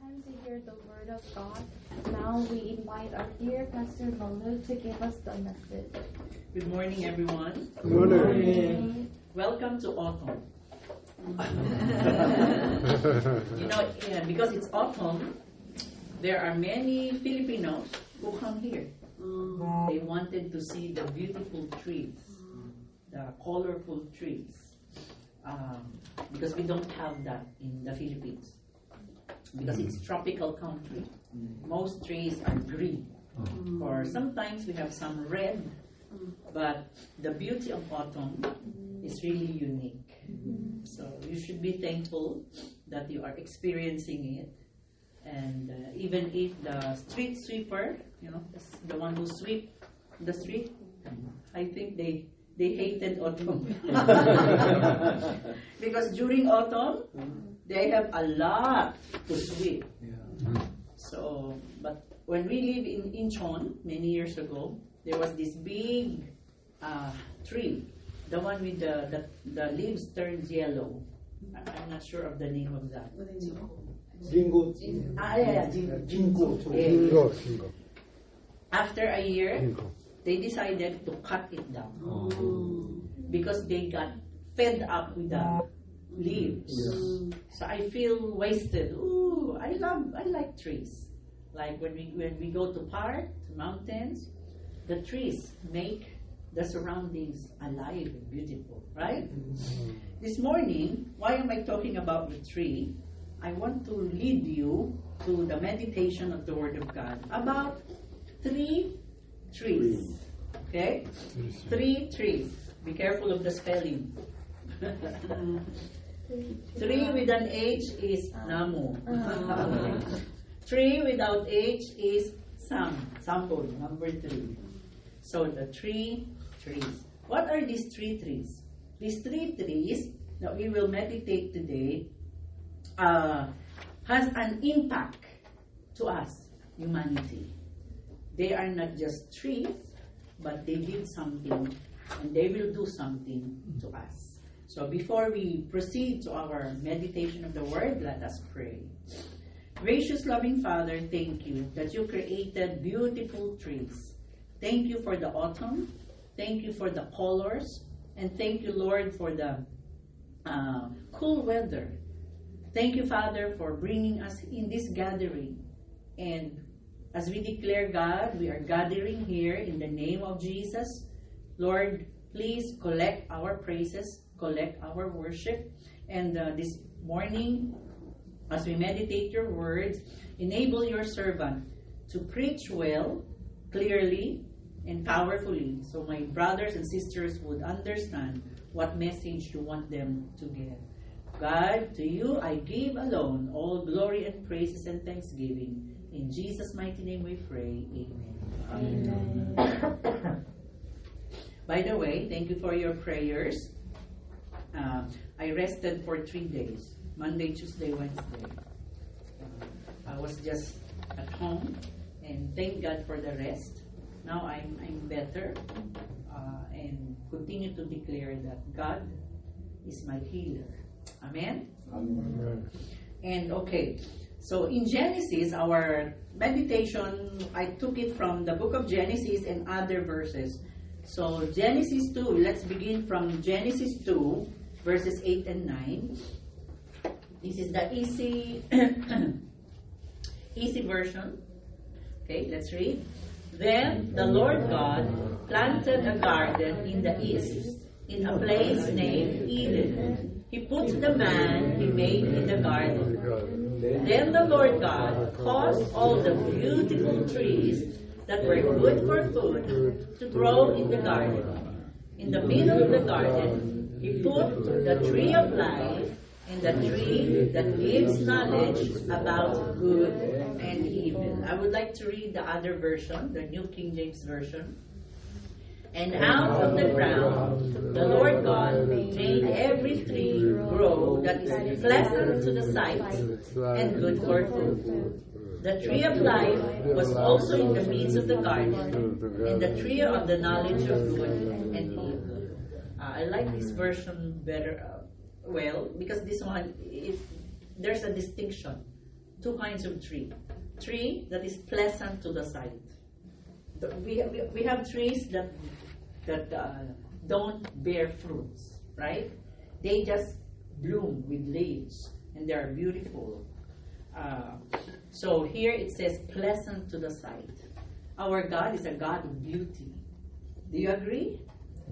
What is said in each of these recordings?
time to hear the Word of God. Now we invite our dear Pastor Molu to give us the message. Good morning, everyone. Good morning. Welcome to autumn. Because it's autumn, there are many Filipinos who come here. They wanted to see the beautiful trees, the colorful trees, because we don't have that in the Philippines. Because it's tropical country, most trees are green, or sometimes we have some red, but the beauty of autumn is really unique. So you should be thankful that you are experiencing it. And even if the street sweeper, the one who sweep the street, I think they hated autumn. Because during autumn, they have a lot to sweep. So, but when we lived in Incheon many years ago, there was this big tree, the one with the leaves turned yellow. I'm not sure of the name of that. Jingo. Jingo. After a year, they decided to cut it down because they got fed up with the leaves. So I feel wasted. Ooh, I like trees. Like when we go to park, to mountains, the trees make the surroundings alive and beautiful, right? This morning, why am I talking about the tree? I want to lead you to the meditation of the Word of God about 3 trees. Okay? 3 trees. Be careful of the spelling. 3 with an H is Namu. 3 without H is Sample, number 3. So the 3 trees. What are these 3 trees? These 3 trees that we will meditate today has an impact to us, humanity. They are not just trees, but they did something, and they will do something to us. So before we proceed to our meditation of the Word, let us pray. Gracious, loving Father, thank you that you created beautiful trees. Thank you for the autumn. Thank you for the colors. And thank you, Lord, for the cool weather. Thank you, Father, for bringing us in this gathering. And as we declare, God, we are gathering here in the name of Jesus. Lord, please collect our praises, collect our worship. And this morning, as we meditate your words, enable your servant to preach well, clearly, and powerfully, so my brothers and sisters would understand what message you want them to get. God, to you I give alone all glory and praises and thanksgiving. In Jesus' mighty name we pray. Amen. Amen. By the way, thank you for your prayers. I rested for 3 days. Monday, Tuesday, Wednesday. I was just at home, and thank God for the rest. Now I'm better, and continue to declare that God is my healer. Amen? Amen. And okay, so in Genesis, our meditation, I took it from the book of Genesis and other verses. So Genesis 2, let's begin from Genesis 2, verses 8 and 9. This is the easy version. Okay, let's read. Then the Lord God planted a garden in the east, in a place named Eden. He put the man he made in the garden. Then the Lord God caused all the beautiful trees that were good for food to grow in the garden. In the middle of the garden, he put the tree of life and the tree that gives knowledge about good and evil. I would like to read the other version, the New King James Version. And out of the ground the Lord God made every tree grow that is pleasant to the sight and good for food. The tree of life was also in the midst of the garden, and the tree of the knowledge of good and evil. I like this version better, because this one, there's a distinction. two kinds of tree. Tree that is pleasant to the sight. We have trees that don't bear fruits, right? They just bloom with leaves, and they are beautiful. So here it says pleasant to the sight. Our God is a God of beauty. Do you agree?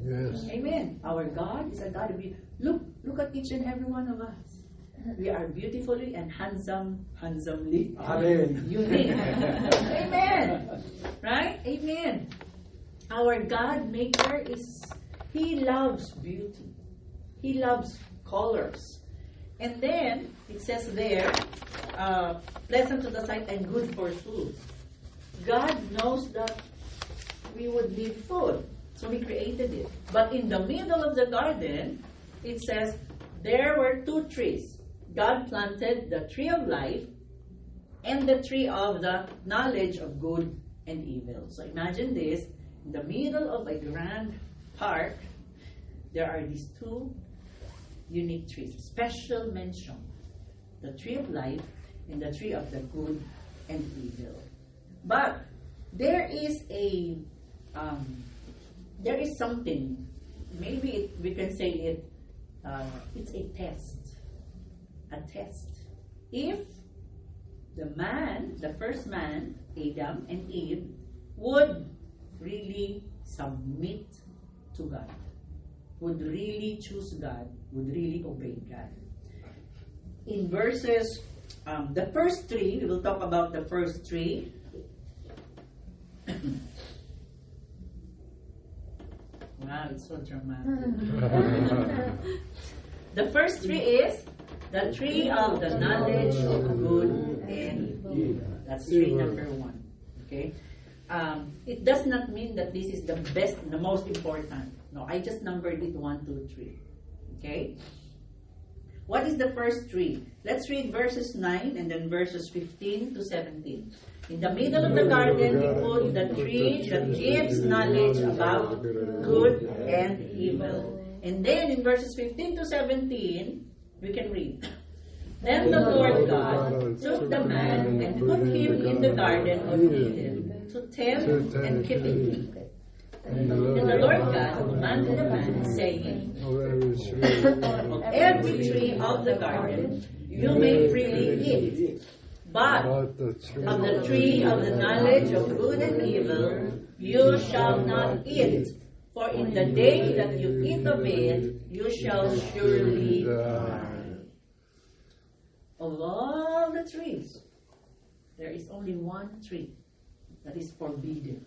Yes. Amen. Our God is a God of beauty. Look at each and every one of us. We are beautifully and handsomely Amen. unique. Amen. Right? Amen. Our God maker He loves beauty. He loves colors. And then, it says there, pleasant to the sight and good for food. God knows that we would need food. So He created it. But in the middle of the garden, it says, there were two trees. God planted the tree of life and the tree of the knowledge of good and evil. So imagine this, in the middle of a grand park, there are these two unique trees, special mention, the tree of life and the tree of the good and evil. But there is something, maybe we can say it's a test. A test. If the first man, Adam and Eve, would really submit to God, would really choose God, would really obey God. In verses, the first three, we will talk about the first three. Wow, it's so dramatic. The first three is the tree of the knowledge of good and evil. That's tree number 1. Okay? It does not mean that this is the best, the most important. No, I just numbered it 1, 2, 3. Okay? What is the first tree? Let's read verses 9 and then verses 15 to 17. In the middle of the garden, we put the tree that gives knowledge about good and evil. And then in verses 15 to 17, we can read. Then the Lord God took the man and put him in the garden of Eden to tend and keep it. And the Lord God commanded the man, saying, of every tree of the garden you may freely eat, but of the tree of the knowledge of good and evil you shall not eat. For in the day that you eat of it, you shall surely die. Of all the trees, there is only one tree that is forbidden.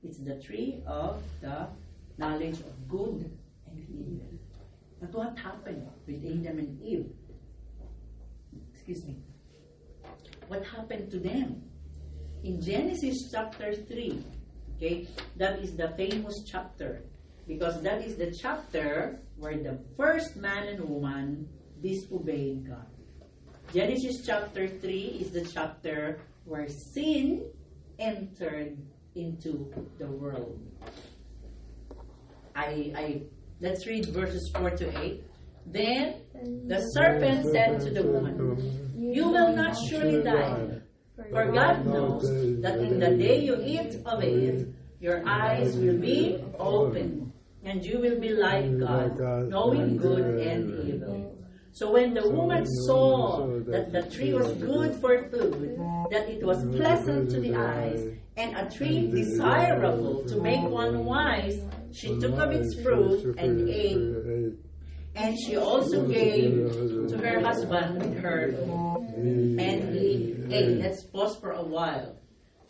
It's the tree of the knowledge of good and evil. But what happened with Adam and Eve? Excuse me. What happened to them? In Genesis chapter 3, okay, that is the famous chapter, because that is the chapter where the first man and woman disobeyed God. Genesis chapter 3 is the chapter where sin entered into the world. Let's read verses 4 to 8. Then the serpent said to the woman, you will not surely die, for God knows that in the day you eat of it, your eyes will be opened, and you will be like God, knowing good and evil. So when the woman saw that the tree was good for food, that it was pleasant to the eyes, and a tree desirable to make one wise, she took of its fruit and ate. And she also gave to her husband with her, and he ate. Let's pause for a while.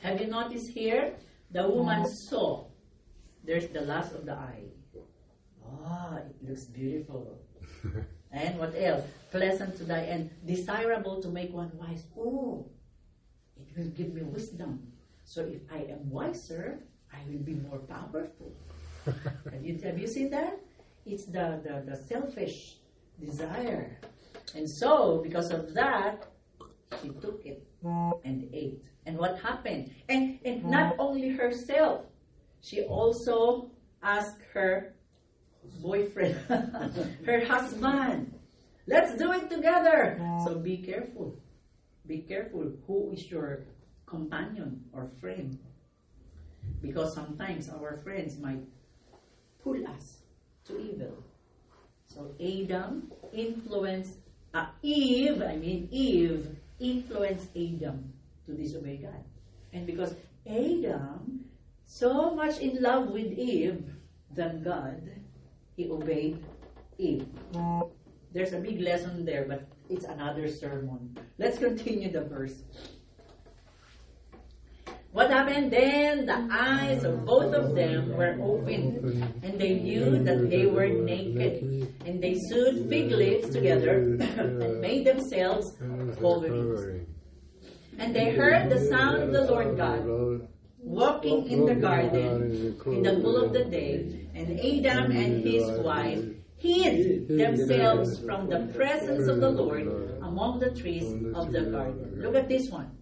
Have you noticed here? The woman saw. There's the last of the eye. Ah, it looks beautiful. And what else? Pleasant to the eye and desirable to make one wise. Oh, it will give me wisdom. So if I am wiser, I will be more powerful. Have you seen that? It's the selfish desire. And so, because of that, she took it and ate. And what happened? And not only herself, she also asked her boyfriend, her husband, let's do it together. So be careful. Be careful who is your companion or friend. Because sometimes our friends might pull us to evil. So Adam influenced Eve influenced Adam to disobey God. And because Adam so much in love with Eve than God, he obeyed Eve. There's a big lesson there, but it's another sermon. Let's continue the verse. What happened then? The eyes of both of them were opened, and they knew that they were naked. And they sewed fig leaves together and made themselves coverings. And they heard the sound of the Lord God walking in the garden in the cool of the day. And Adam and his wife hid themselves from the presence of the Lord among the trees of the garden. Look at this one.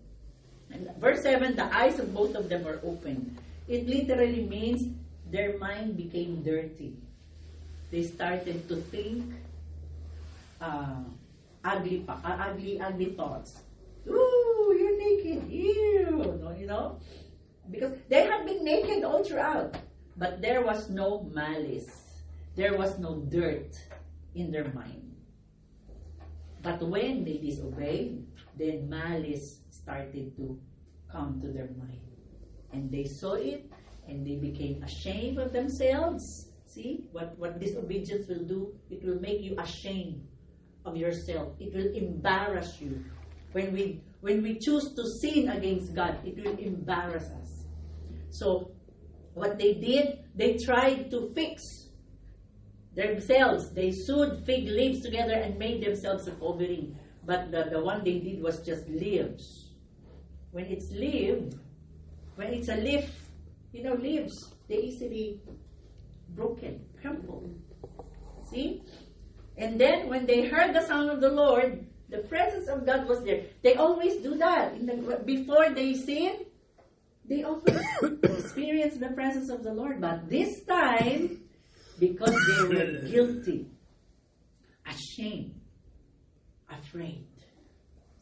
And verse 7, the eyes of both of them were opened. It literally means their mind became dirty. They started to think ugly thoughts. Ooh, you're naked. Ew. No, you know? Because they had been naked all throughout. But there was no malice. There was no dirt in their mind. But when they disobeyed, then malice started to come to their mind. And they saw it, and they became ashamed of themselves. See, what disobedience will do? It will make you ashamed of yourself. It will embarrass you. When we choose to sin against God, it will embarrass us. So, what they did, they tried to fix themselves. They sewed fig leaves together and made themselves a covering. But the one they did was just leaves. When it's a leaf, leaves, they easily broken, crumpled. See? And then when they heard the sound of the Lord, the presence of God was there. They always do that. Before they sin, they always experience the presence of the Lord. But this time, because they were guilty, ashamed, afraid.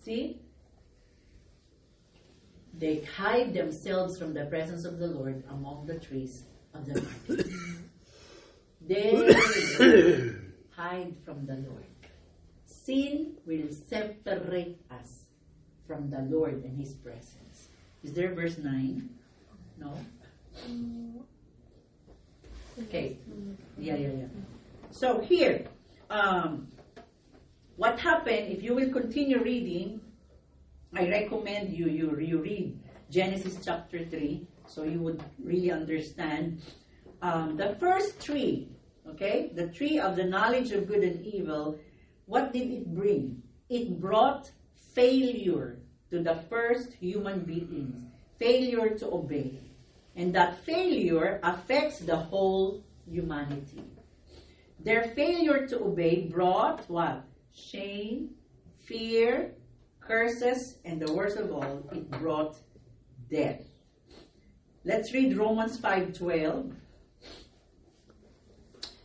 See? They hide themselves from the presence of the Lord among the trees of the garden. They will hide from the Lord. Sin will separate us from the Lord and His presence. Is there verse 9? No? Okay. Yeah. So here, what happened, if you will continue reading, I recommend you read Genesis chapter 3, so you would really understand. The first tree, okay, the tree of the knowledge of good and evil, what did it bring? It brought failure to the first human beings, failure to obey. And that failure affects the whole humanity. Their failure to obey brought what? Shame, fear, curses, and the worst of all, it brought death. Let's read Romans 5:12.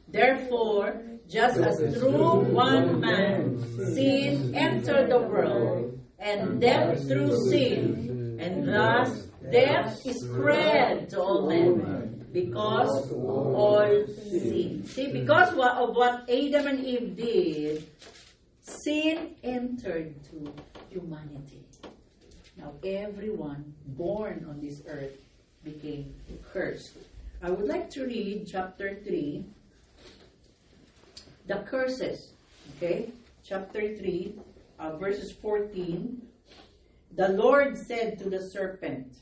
Therefore, just as through one man sin entered the world, and death through sin, and thus death is spread to all men, because all sin. See, because of what Adam and Eve did, sin entered to humanity. Now everyone born on this earth became cursed. I would like to read chapter 3, the curses. Okay? Chapter 3, verses 14. The Lord said to the serpent,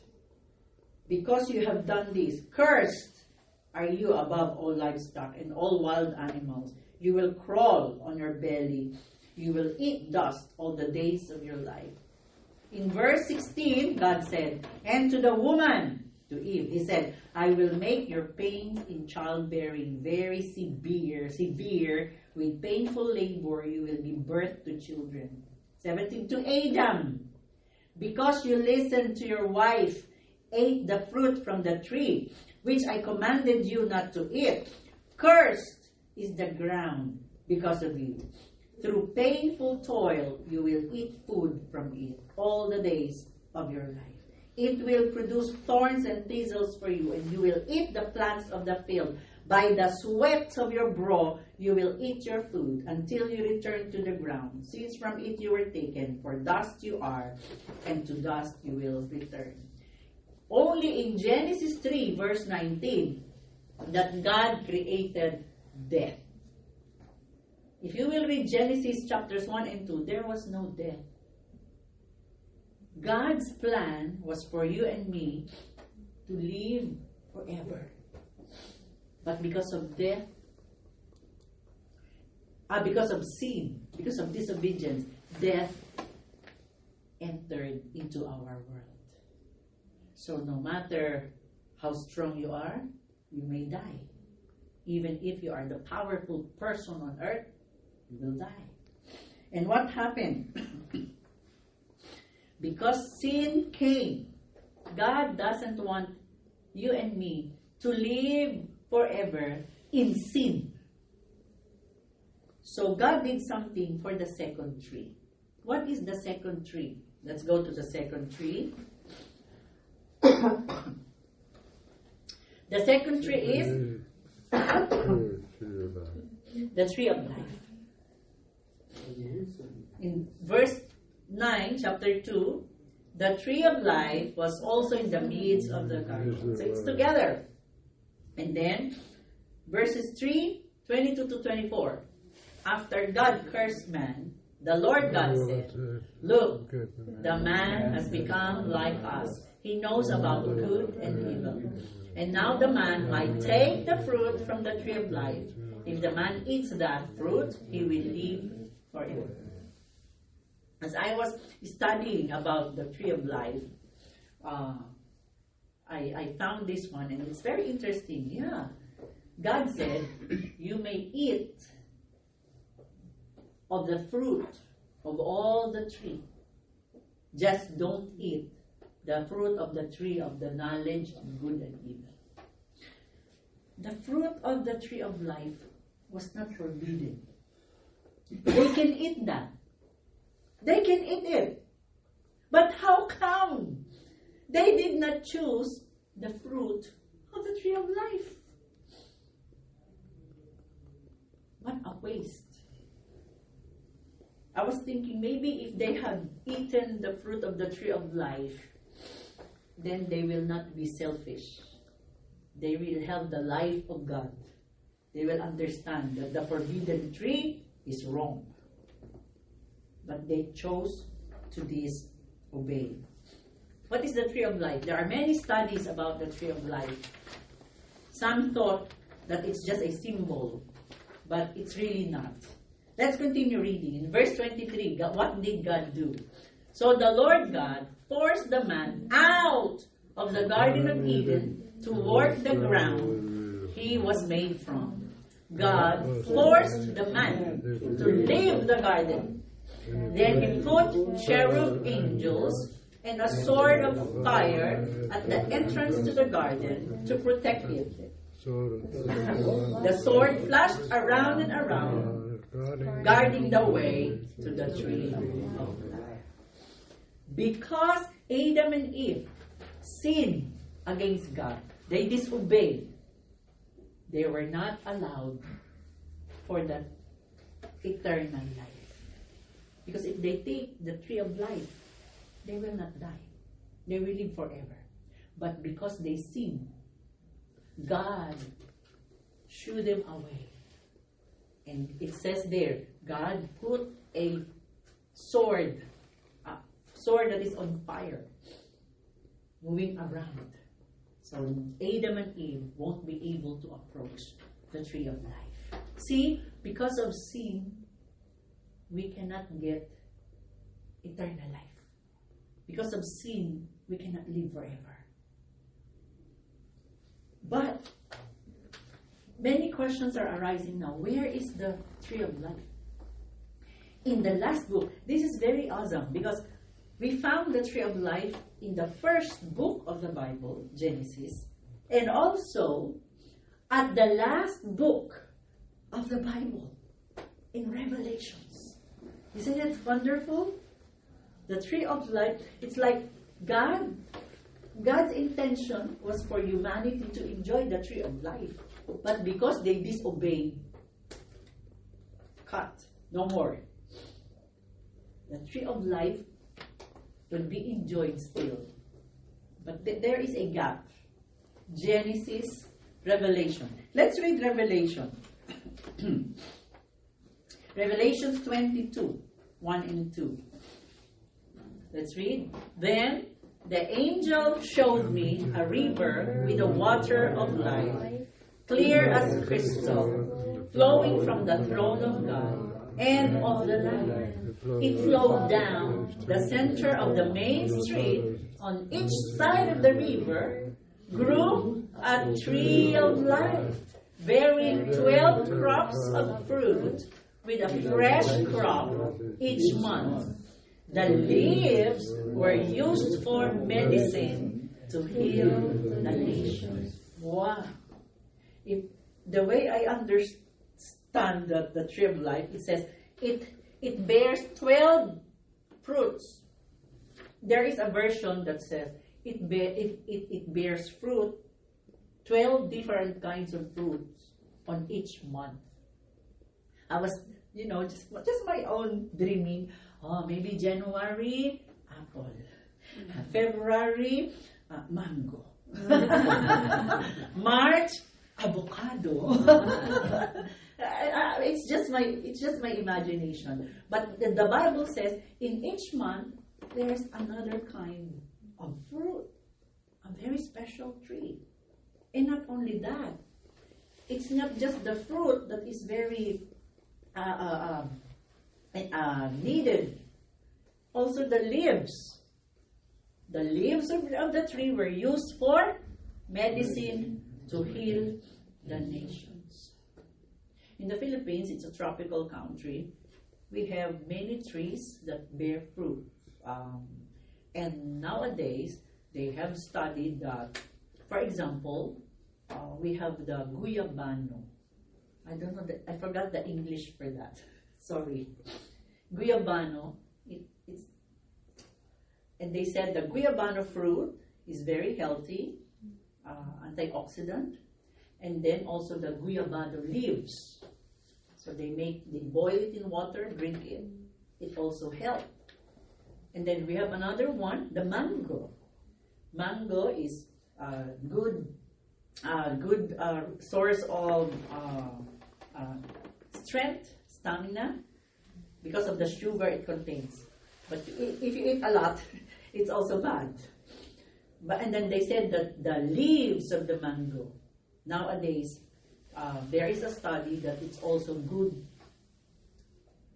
because you have done this, cursed are you above all livestock and all wild animals. You will crawl on your belly. You will eat dust all the days of your life. In verse 16, God said, and to the woman, to Eve, He said, I will make your pains in childbearing very severe. With painful labor, you will give birth to children. 17, to Adam, because you listened to your wife, ate the fruit from the tree, which I commanded you not to eat. Cursed is the ground because of you. Through painful toil, you will eat food from it all the days of your life. It will produce thorns and thistles for you, and you will eat the plants of the field. By the sweat of your brow, you will eat your food until you return to the ground, since from it you were taken, for dust you are, and to dust you will return. Only in Genesis 3, verse 19, that God created death. If you will read Genesis chapters 1 and 2, there was no death. God's plan was for you and me to live forever. But because of death, because of sin, because of disobedience, death entered into our world. So no matter how strong you are, you may die. Even if you are the powerful person on earth, you will die. And what happened? Because sin came, God doesn't want you and me to live forever in sin. So God did something for the second tree. What is the second tree? Let's go to the second tree. The second tree is the tree of life. In verse 9, chapter 2, the tree of life was also in the midst of the garden. So it's together. And then, verses 3, 22 to 24. After God cursed man, the Lord God said, "Look, the man has become like us. He knows about good and evil. And now the man might take the fruit from the tree of life. If the man eats that fruit, he will live forever." As I was studying about the tree of life, I found this one, and it's very interesting. Yeah, God said, you may eat of the fruit of all the tree. Just don't eat the fruit of the tree of the knowledge of good and evil. The fruit of the tree of life was not forbidden. They can eat that. They can eat it. But how come they did not choose the fruit of the tree of life? What a waste. I was thinking maybe if they had eaten the fruit of the tree of life, then they will not be selfish. They will have the life of God. They will understand that the forbidden tree is wrong. But they chose to disobey. What is the tree of life? There are many studies about the tree of life. Some thought that it's just a symbol, but it's really not. Let's continue reading. In verse 23, what did God do? So the Lord God forced the man out of the Garden of Eden to work the ground he was made from. God forced the man to leave the garden. Then he put cherub angels and a sword of fire at the entrance to the garden to protect it. The sword flashed around and around, guarding the way to the tree of life. Because Adam and Eve sinned against God, they disobeyed. They were not allowed for the eternal life. Because if they take the tree of life, they will not die. They will live forever. But because they sinned, God shooed them away. And it says there, God put a sword that is on fire, moving around. So Adam and Eve won't be able to approach the tree of life. See, because of sin, we cannot get eternal life. Because of sin, we cannot live forever. But many questions are arising now. Where is the tree of life? In the last book, this is very awesome because we found the tree of life in the first book of the Bible, Genesis, and also at the last book of the Bible, in Revelations. Isn't it wonderful? The tree of life, it's like God's intention was for humanity to enjoy the tree of life. But because they disobeyed, cut, no more. The tree of life will be enjoyed still. But there is a gap. Genesis, Revelation. Let's read Revelation. Revelations 22, 1 and 2. Let's read. Then the angel showed me a river with the water of life, clear as crystal, flowing from the throne of God and of the Lamb. It flowed down the center of the main street. On each side of the river grew a tree of life, bearing 12 crops of fruit, with a fresh crop each month. The leaves were used for medicine to heal the nations. Wow. If the way I understand the tree of life, it says it bears 12 fruits. There is a version that says it bears fruit, 12 different kinds of fruits on each month. I was, just my own dreaming. Oh, maybe January, apple. February, mango. March, avocado. It's just my imagination. But the Bible says in each month there's another kind of fruit, a very special tree. And not only that, it's not just the fruit that is very needed. Also the leaves. The leaves of the tree were used for medicine to heal the nations. In the Philippines, it's a tropical country. We have many trees that bear fruit. And nowadays, they have studied that, for example, we have the guyabano. I don't know, I forgot the English for that. Sorry. Guyabano, and they said the guyabano fruit is very healthy, antioxidant, and then also the guyabano leaves. So they boil it in water, drink it. It also helps. And then we have another one, the mango. Mango is a good source of strength, stamina, because of the sugar it contains. But if you eat a lot, it's also bad. And then they said that the leaves of the mango, nowadays, there is a study that it's also good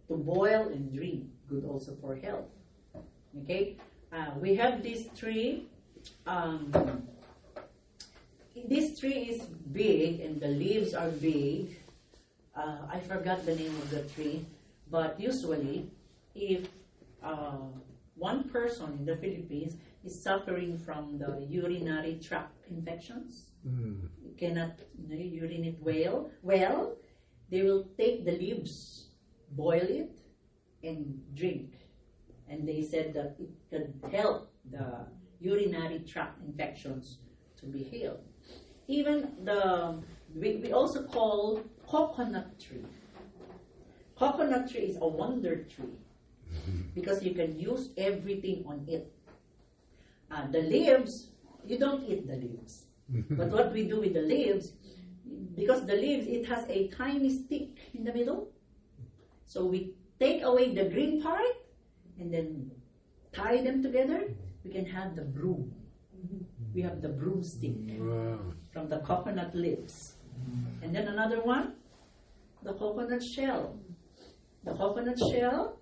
to boil and drink, good also for health. Okay, we have this tree. This tree is big and the leaves are big. I forgot the name of the tree, but usually, if one person in the Philippines is suffering from the urinary tract infections, cannot urinate well, they will take the leaves, boil it, and drink. And they said that it can help the urinary tract infections to be healed. Even we also call coconut tree. Coconut tree is a wonder tree because you can use everything on it. The leaves, you don't eat the leaves. But what we do with the leaves, because the leaves, it has a tiny stick in the middle. So we take away the green part and then tie them together. We can have the broom. We have the broomstick from the coconut leaves. And then another one, the coconut shell. The coconut shell,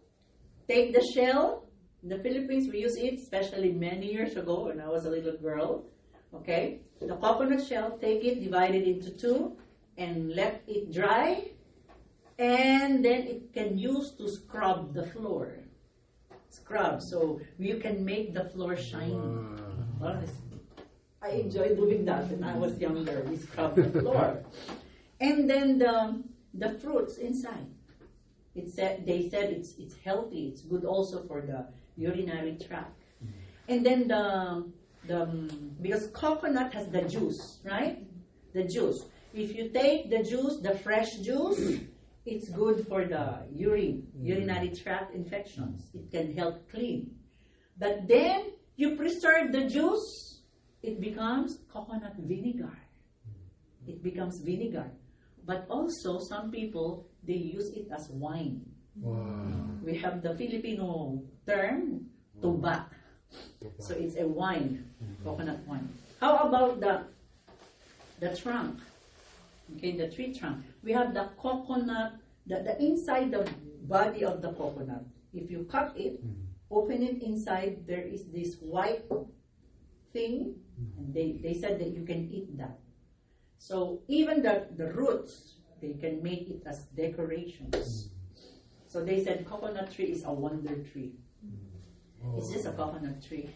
take the shell. In the Philippines, we use it, especially many years ago when I was a little girl. Okay, the coconut shell, take it, divide it into two, and let it dry. And then it can use to scrub the floor. Scrub, so you can make the floor shiny. Well, I enjoyed doing that when I was younger. We scrubbed the floor. And then the fruits inside. They said it's healthy. It's good also for the urinary tract. And then because coconut has the juice, right? The juice. If you take the juice, the fresh juice, it's good for the urinary tract infections. It can help clean. But then you preserve the juice, it becomes coconut vinegar. It becomes vinegar. But also, some people, they use it as wine. Wow. We have the Filipino term, tuba. So it's a wine, coconut wine. How about the trunk? Okay, the tree trunk. We have the coconut, the inside the body of the coconut. If you cut it, open it inside, there is this white thing, and they said that you can eat that. So even the roots, they can make it as decorations. So they said coconut tree is a wonder tree. It's just a coconut tree.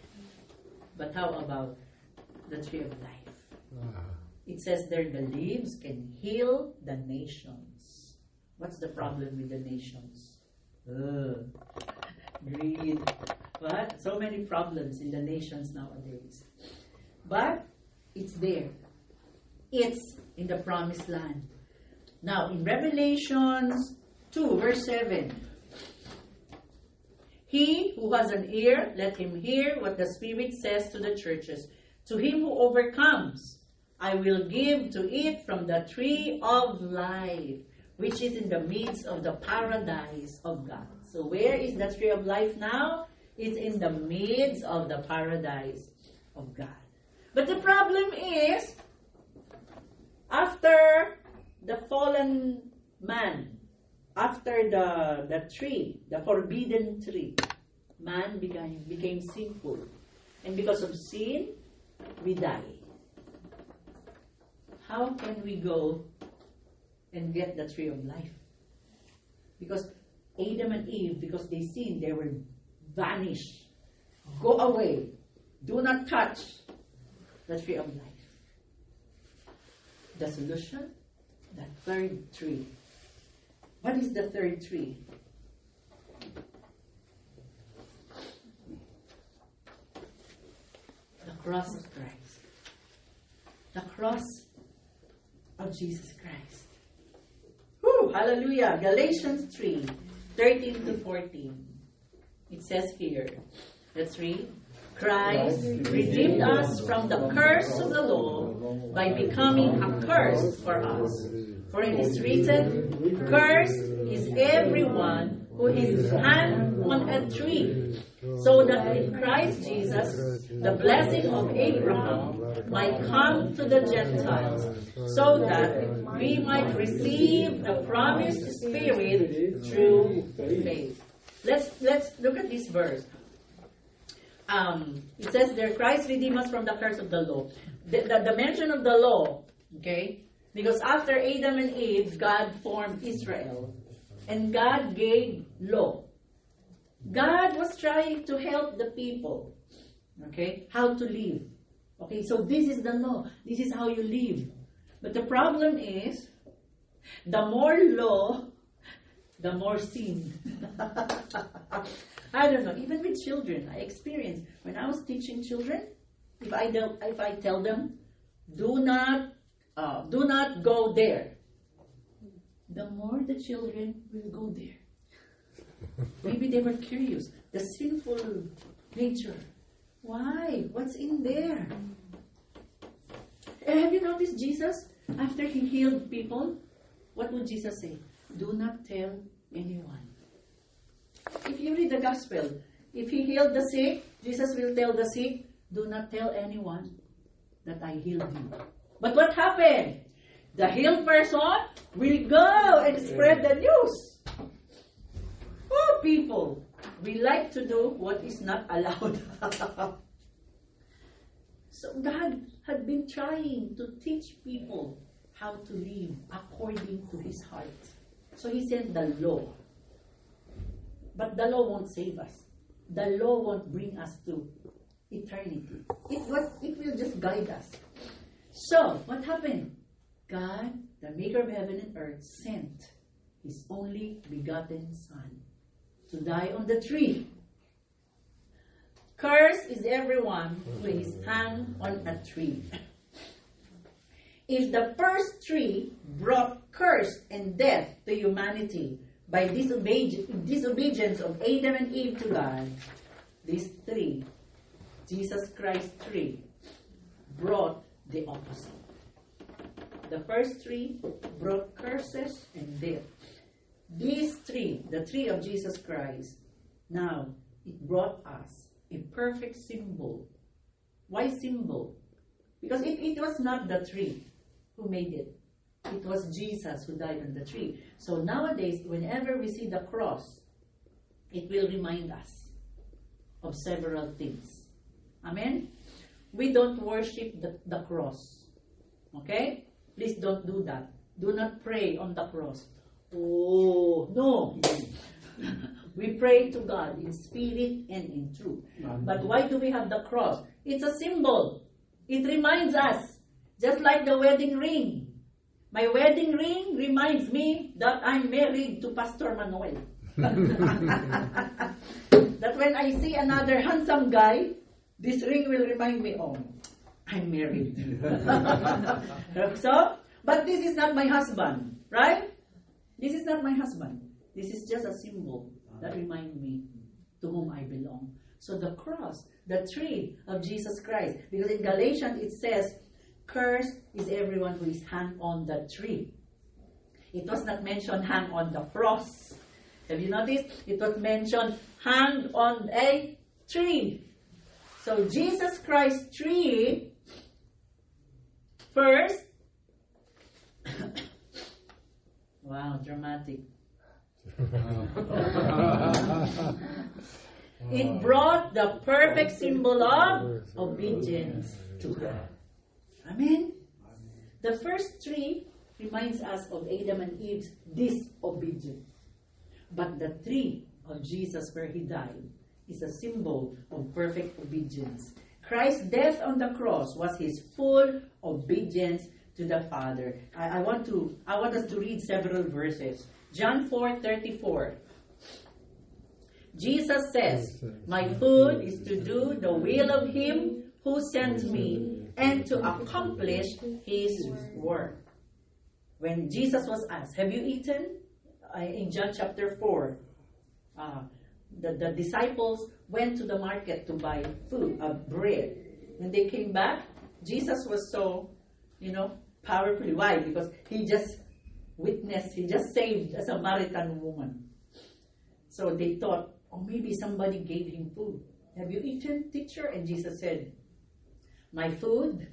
But how about the tree of life? It says there the leaves can heal the nations. What's the problem with the nations? Greed. What? So many problems in the nations nowadays. But it's there. It's in the promised land. Now, in Revelations 2, verse 7, he who has an ear, let him hear what the Spirit says to the churches. To him who overcomes, I will give to eat from the tree of life, which is in the midst of the paradise of God. So where is the tree of life now? It's in the midst of the paradise of God. But the problem is, after the fallen man, after the tree, the forbidden tree, man became sinful. And because of sin, we die. How can we go and get the tree of life? Because Adam and Eve, because they sinned, they were vanished. Go away. Do not touch the tree of life. The solution? The third tree. What is the third tree? The cross of Christ. The cross of Jesus Christ. Whew, hallelujah. Galatians 3, 13 to 14. It says here, let's read. Christ redeemed us from the curse of the law by becoming a curse for us. For it is written, cursed is everyone who is hanged on a tree, so that in Christ Jesus the blessing of Abraham might come to the Gentiles, so that we might receive the promised Spirit through faith. Let's look at this verse. It says there, Christ redeemed us from the curse of the law. The mention of the law, okay? Because after Adam and Eve, God formed Israel. And God gave law. God was trying to help the people, okay? How to live. Okay, so this is the law. This is how you live. But the problem is, the more law, the more sin. I don't know. Even with children, I experienced when I was teaching children. If I tell them, do not go there, the more the children will go there. Maybe they were curious. The sinful nature. Why? What's in there? Have you noticed Jesus after he healed people? What would Jesus say? Do not tell anyone. If you read the gospel, if he healed the sick, Jesus will tell the sick, do not tell anyone that I healed you. But what happened? The healed person will go and spread the news. Oh, people, we like to do what is not allowed. So God had been trying to teach people how to live according to his heart. So he sent the law. But the law won't save us. The law won't bring us to eternity. It will just guide us. So, what happened? God, the maker of heaven and earth, sent His only begotten Son to die on the tree. Cursed is everyone who is hung on a tree. If the first tree brought curse and death to humanity by disobedience of Adam and Eve to God, this tree, Jesus Christ tree, brought the opposite. The first tree brought curses and death. This tree, the tree of Jesus Christ, now it brought us a perfect symbol. Why symbol? Because it was not the tree who made it. It was Jesus who died on the tree. So nowadays, whenever we see the cross, it will remind us of several things. Amen? We don't worship the cross. Okay? Please don't do that. Do not pray on the cross. Oh, no. We pray to God in spirit and in truth. But why do we have the cross? It's a symbol. It reminds us. Just like the wedding ring. My wedding ring reminds me that I'm married to Pastor Manuel. That when I see another handsome guy, this ring will remind me, oh, I'm married. So, but this is not my husband, right? This is not my husband. This is just a symbol that reminds me to whom I belong. So the cross, the tree of Jesus Christ, because in Galatians it says, cursed is everyone who is hung on the tree. It was not mentioned hang on the cross. Have you noticed? It was mentioned hang on a tree. So Jesus Christ's tree first. Wow, dramatic. It brought the perfect symbol of obedience to God. Amen. The first tree reminds us of Adam and Eve's disobedience. But the tree of Jesus where he died is a symbol of perfect obedience. Christ's death on the cross was his full obedience to the Father. I want us to read several verses. John 4:34. Jesus says, "My food is to do the will of him who sent me and to accomplish his work." When Jesus was asked, "Have you eaten?" In John chapter 4, the disciples went to the market to buy food, bread. When they came back, Jesus was so, powerfully. Why? Because he just witnessed, he just saved a Samaritan woman. So they thought, oh, maybe somebody gave him food. "Have you eaten, teacher?" And Jesus said, "My food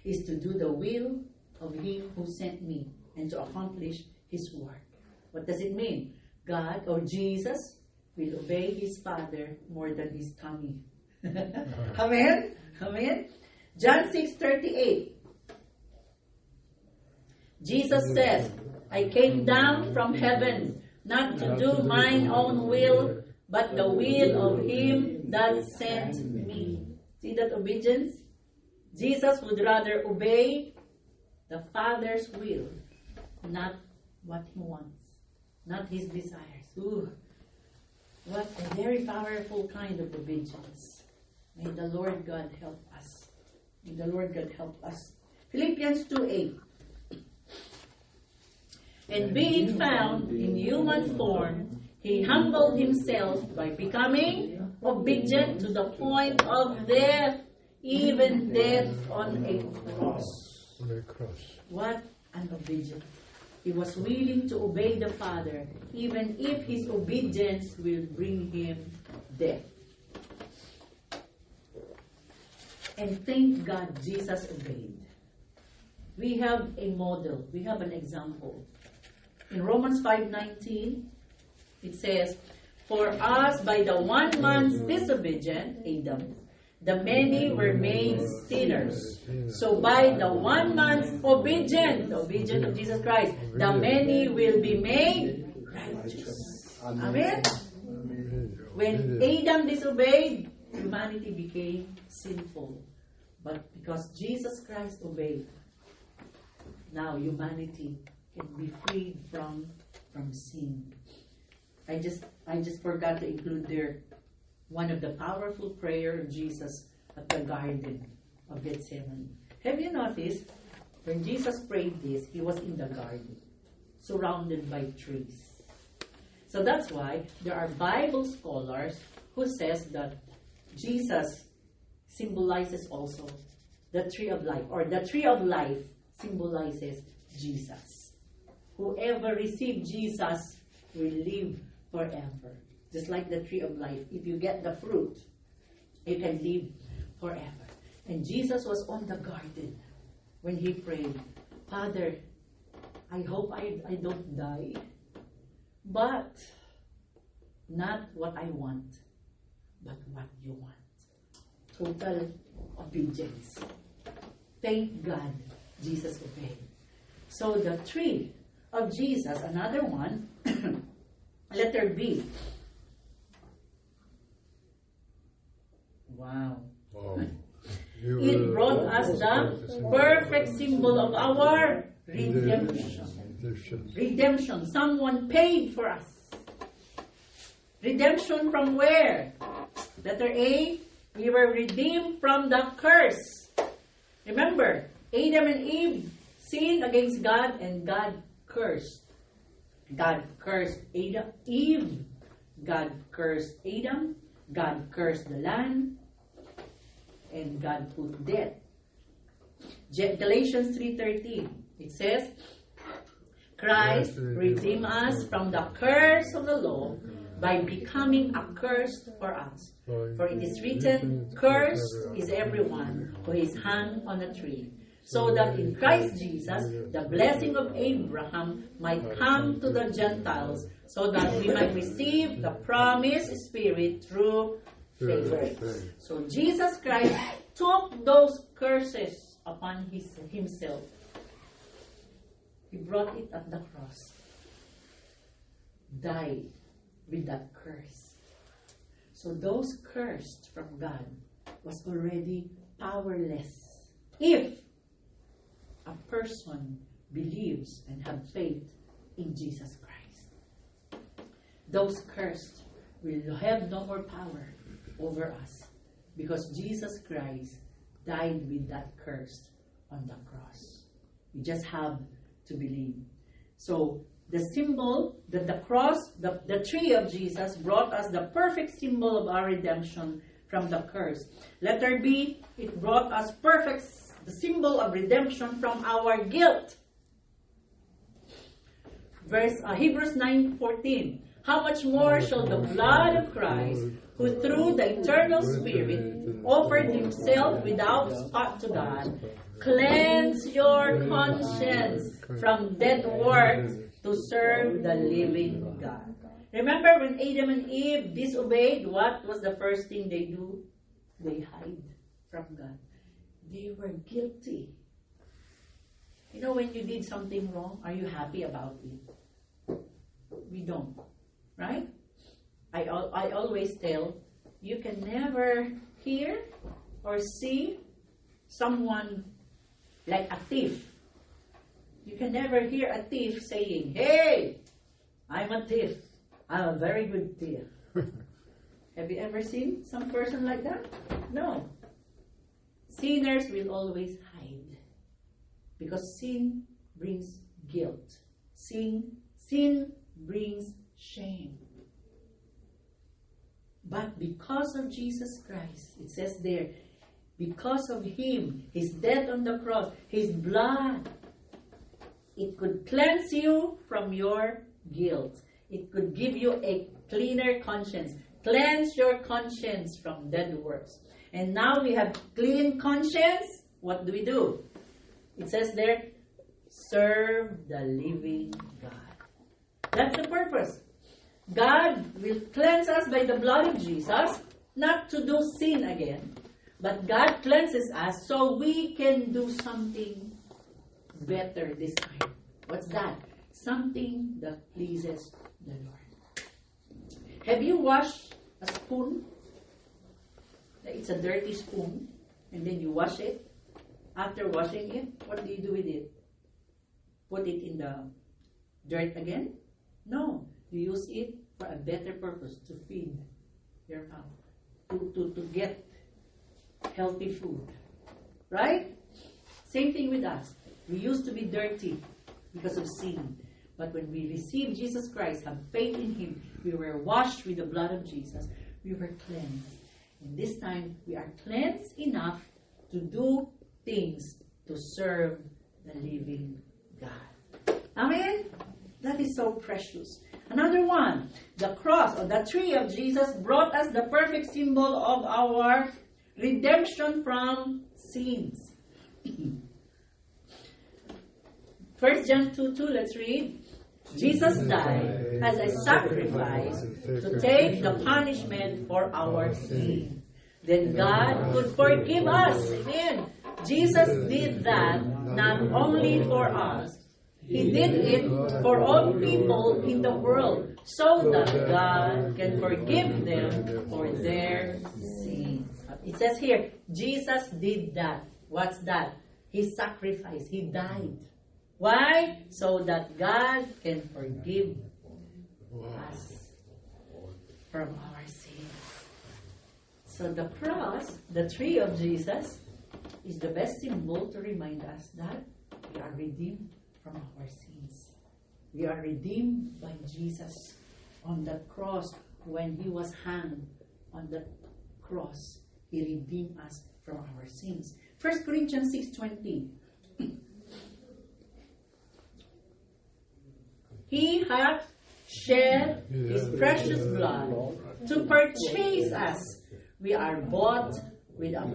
is to do the will of him who sent me and to accomplish his work." What does it mean? God or Jesus will obey his Father more than his tummy. Amen? Amen? John 6:38. Jesus says, "I came down from heaven not to do mine own will, but the will of him that sent me." See that obedience? Jesus would rather obey the Father's will, not what he wants, not his desires. Ooh, what a very powerful kind of obedience. May the Lord God help us. May the Lord God help us. Philippians 2:8. "And being found in human form, he humbled himself by becoming obedient to the point of death, even death on a cross." What an obedience. He was willing to obey the Father, even if his obedience will bring him death. And thank God Jesus obeyed. We have a model. We have an example. In Romans 5:19, it says, "For us by the one man's disobedience, Adam, the many were made sinners. So by the one man's obedience, the obedience of Jesus Christ, the many will be made righteous." Amen? When Adam disobeyed, humanity became sinful. But because Jesus Christ obeyed, now humanity can be freed from from sin. I just forgot to include there one of the powerful prayer of Jesus at the Garden of Gethsemane. Have you noticed when Jesus prayed this, he was in the garden, surrounded by trees. So that's why there are Bible scholars who says that Jesus symbolizes also the tree of life, or the tree of life symbolizes Jesus. Whoever received Jesus will live forever. Just like the tree of life. If you get the fruit, you can live forever. And Jesus was on the garden when he prayed, Father, I hope I don't die, but not what I want, but what you want. Total obedience. Thank God, Jesus obeyed. So the tree of Jesus, another one, letter B. Wow. It brought us the perfect symbol of our redemption. Redemption. Someone paid for us. Redemption from where? Letter A, we were redeemed from the curse. Remember, Adam and Eve sinned against God and God cursed. God cursed Eve. God cursed Adam. God cursed the land. And God put death. Galatians 3:13. It says, Christ redeemed us from the curse of the law by becoming a curse for us. For it is written, Cursed is everyone who is hung on a tree, so that in Christ Jesus the blessing of Abraham might come to the Gentiles, so that we might receive the promised Spirit through faith. So Jesus Christ took those curses upon himself. He brought it at the cross. Died with that curse. So those cursed from God was already powerless if a person believes and have faith in Jesus Christ. Those cursed will have no more power over us because Jesus Christ died with that curse on the cross. We just have to believe. So the symbol that the cross, the tree of Jesus brought us the perfect symbol of our redemption from the curse. Letter B, it brought us the symbol of redemption from our guilt. Hebrews 9:14. How much more shall the blood of Christ, who through the eternal Spirit offered himself without spot to God, cleanse your conscience from dead works to serve the living God. Remember when Adam and Eve disobeyed, what was the first thing they do? They hide from God. They were guilty. You know, when you did something wrong, are you happy about it? We don't. Right? I always tell, you can never hear or see someone like a thief. You can never hear a thief saying, hey, I'm a thief. I'm a very good thief. Have you ever seen some person like that? No. Sinners will always hide because sin brings guilt. Sin brings shame. But because of Jesus Christ, it says there, because of him, his death on the cross, his blood, it could cleanse you from your guilt. It could give you a cleaner conscience. Cleanse your conscience from dead works. And now we have clean conscience. What do? It says there, serve the living God. That's the purpose. God will cleanse us by the blood of Jesus, not to do sin again, but God cleanses us so we can do something better this time. What's that? Something that pleases the Lord. Have you washed a spoon? It's a dirty spoon, and then you wash it. After washing it, what do you do with it? Put it in the dirt again? No, you use it for a better purpose, to feed your family, to get healthy food. Right? Same thing with us. We used to be dirty because of sin. But when we received Jesus Christ, have faith in Him, we were washed with the blood of Jesus. We were cleansed. And this time, we are cleansed enough to do things to serve the living God. Amen? That is so precious. Another one, the cross or the tree of Jesus brought us the perfect symbol of our redemption from sins. 1 John 2:2, let's read. Jesus died as a sacrifice to take the punishment for our sin. Then God could forgive us. Amen. Jesus did that not only for us. He did it for all people in the world so that God can forgive them for their sins. It says here, Jesus did that. What's that? He sacrificed. He died. Why? So that God can forgive us from our sins. So the cross, the tree of Jesus, is the best symbol to remind us that we are redeemed from our sins. We are redeemed by Jesus on the cross. When He was hung on the cross, He redeemed us from our sins. 1 Corinthians 6:20. He hath shed His precious blood to purchase us. We are bought with a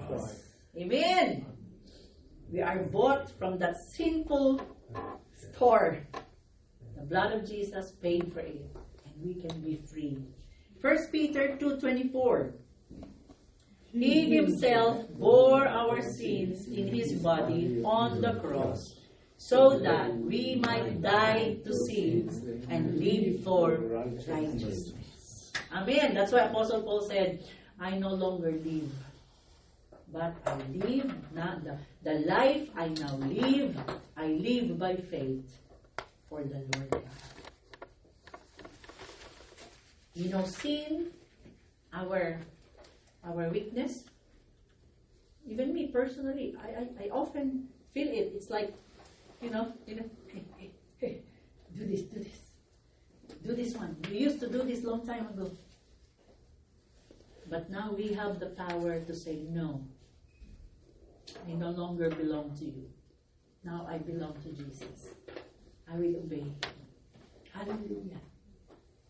price. Amen. We are bought from that sinful store. The blood of Jesus paid for it, and we can be free. 1 Peter 2:24. He Himself bore our sins in His body on the cross, so that we might die to sins and live for righteousness. Amen. That's why Apostle Paul said, I no longer live, but I live not the life I now live. I live by faith for the Lord God. You know, sin, our weakness. Even me personally, I often feel it. It's like, you know, hey, do this one. We used to do this long time ago. But now we have the power to say, no, I no longer belong to you. Now I belong to Jesus. I will obey Him. Hallelujah.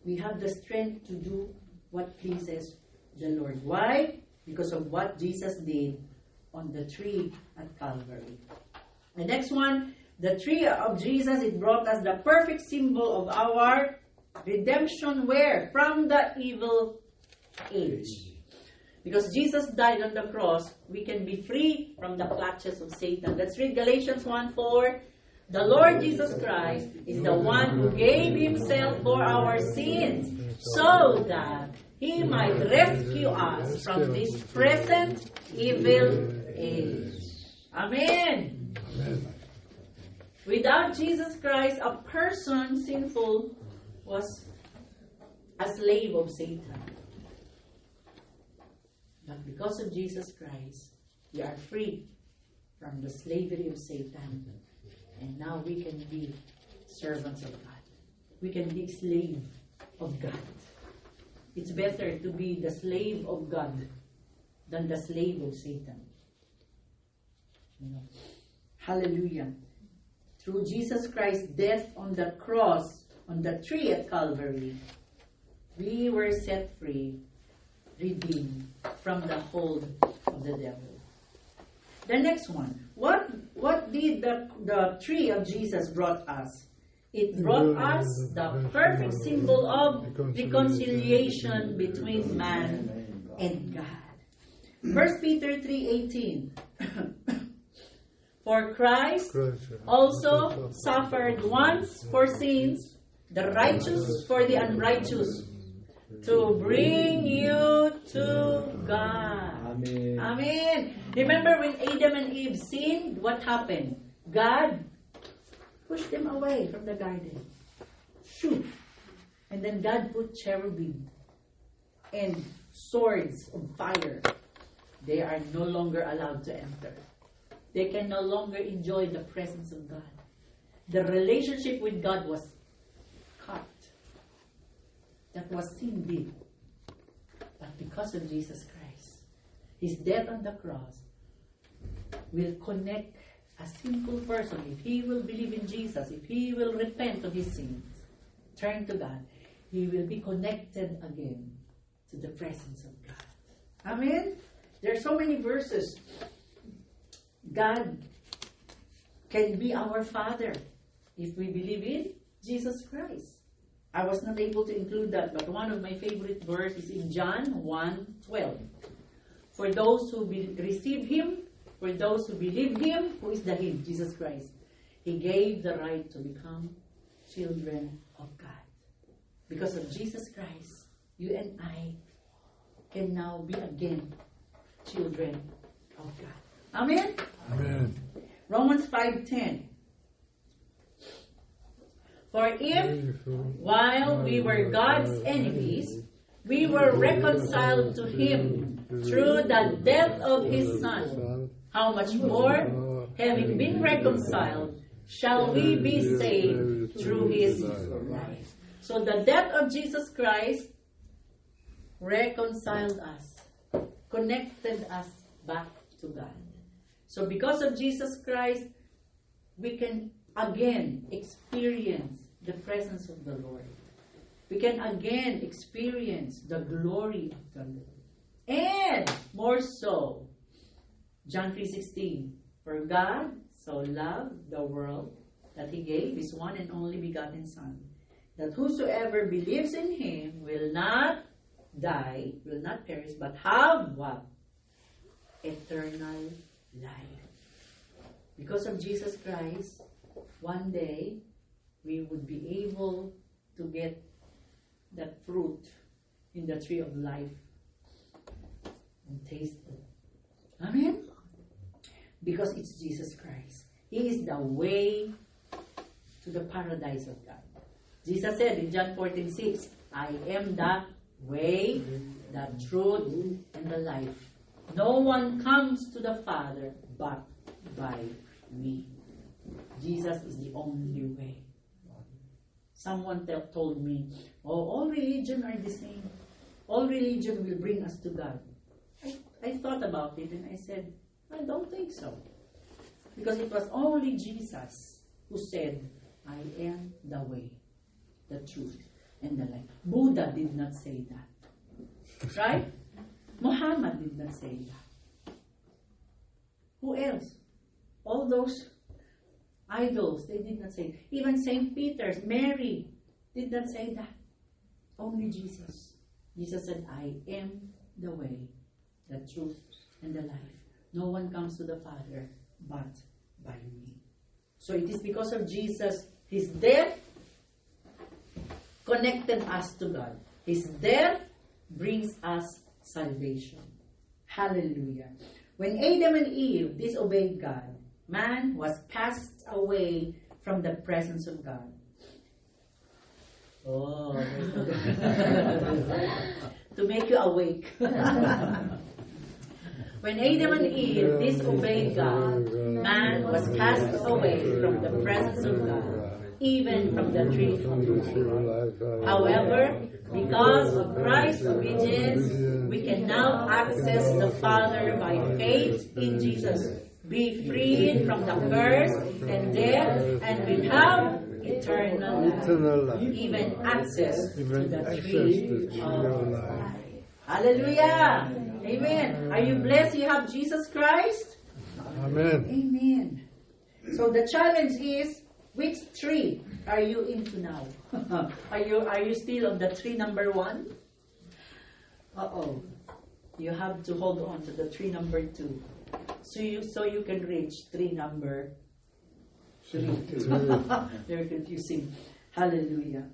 We have the strength to do what pleases the Lord. Why? Because of what Jesus did on the tree at Calvary. The next one, the tree of Jesus, it brought us the perfect symbol of our redemption. Where? From the evil age. Because Jesus died on the cross, we can be free from the clutches of Satan. Let's read Galatians 1:4. The Lord Jesus Christ is the one who gave Himself for our sins, so that He might rescue us from this present evil age. Amen. Amen. Without Jesus Christ, a person sinful was a slave of Satan. But because of Jesus Christ, we are free from the slavery of Satan. And now we can be servants of God. We can be slave of God. It's better to be the slave of God than the slave of Satan. You know. Hallelujah. Through Jesus Christ's death on the cross, on the tree at Calvary, we were set free, redeemed from the hold of the devil. The next one. What did the tree of Jesus brought us? It brought us the perfect symbol of reconciliation between man and God. 1 Peter 3:18. For Christ also suffered once for sins, the righteous for the unrighteous, to bring you to God. Amen. Amen. Remember when Adam and Eve sinned, what happened? God pushed them away from the garden. shoot. And then God put cherubim and swords of fire. They are no longer allowed to enter. They can no longer enjoy the presence of God. The relationship with God was cut. That was sin did. But because of Jesus Christ, His death on the cross will connect a sinful person. If he will believe in Jesus, if he will repent of his sins, turn to God, he will be connected again to the presence of God. Amen? There are so many verses. God can be our Father if we believe in Jesus Christ. I was not able to include that, but one of my favorite verses is in John 1:12. For those who receive Him, for those who believe Him, who is the Him, Jesus Christ, He gave the right to become children of God. Because of Jesus Christ, you and I can now be again children of God. Amen? Amen. Romans 5:10. For if, while we were God's enemies, we were reconciled to Him through the death of His Son, how much more, having been reconciled, shall we be saved through His life. So the death of Jesus Christ reconciled us, connected us back to God. So because of Jesus Christ, we can again experience the presence of the Lord. We can again experience the glory of the Lord. And more so, John 3:16, for God so loved the world that He gave His one and only begotten Son, that whosoever believes in Him will not die, will not perish, but have what? Eternal life. Because of Jesus Christ, one day we would be able to get that fruit in the tree of life and taste it. Amen? Because it's Jesus Christ. He is the way to the paradise of God. Jesus said in John 14:6, I am the way, the truth, and the life. No one comes to the Father but by me. Jesus is the only way. Someone told me, all religion are the same. All religion will bring us to God. I thought about it and I said, I don't think so. Because it was only Jesus who said, I am the way, the truth, and the life. Buddha did not say that. Right? Muhammad did not say that. Who else? All those idols, they did not say it. Even St. Peter's, Mary did not say that. Only Jesus. Jesus said, I am the way, the truth, and the life. No one comes to the Father but by me. So it is because of Jesus, His death connected us to God. His death brings us salvation. Hallelujah. When Adam and Eve disobeyed God, man was cast away from the presence of God. Oh, to make you awake. When Adam and Eve disobeyed God, man was cast away from the presence of God, even from the tree of life. However, because of Christ's obedience, we can now access the Father by faith in Jesus, be freed from the curse and death, and we have eternal life, even access to the tree of life. Hallelujah! Amen. Are you blessed you have Jesus Christ? Amen. Amen. So the challenge is, which tree are you into now? Are you still on the tree number 1? Uh-oh. You have to hold on to the tree number 2. So you can reach tree number 3. Very confusing. Hallelujah.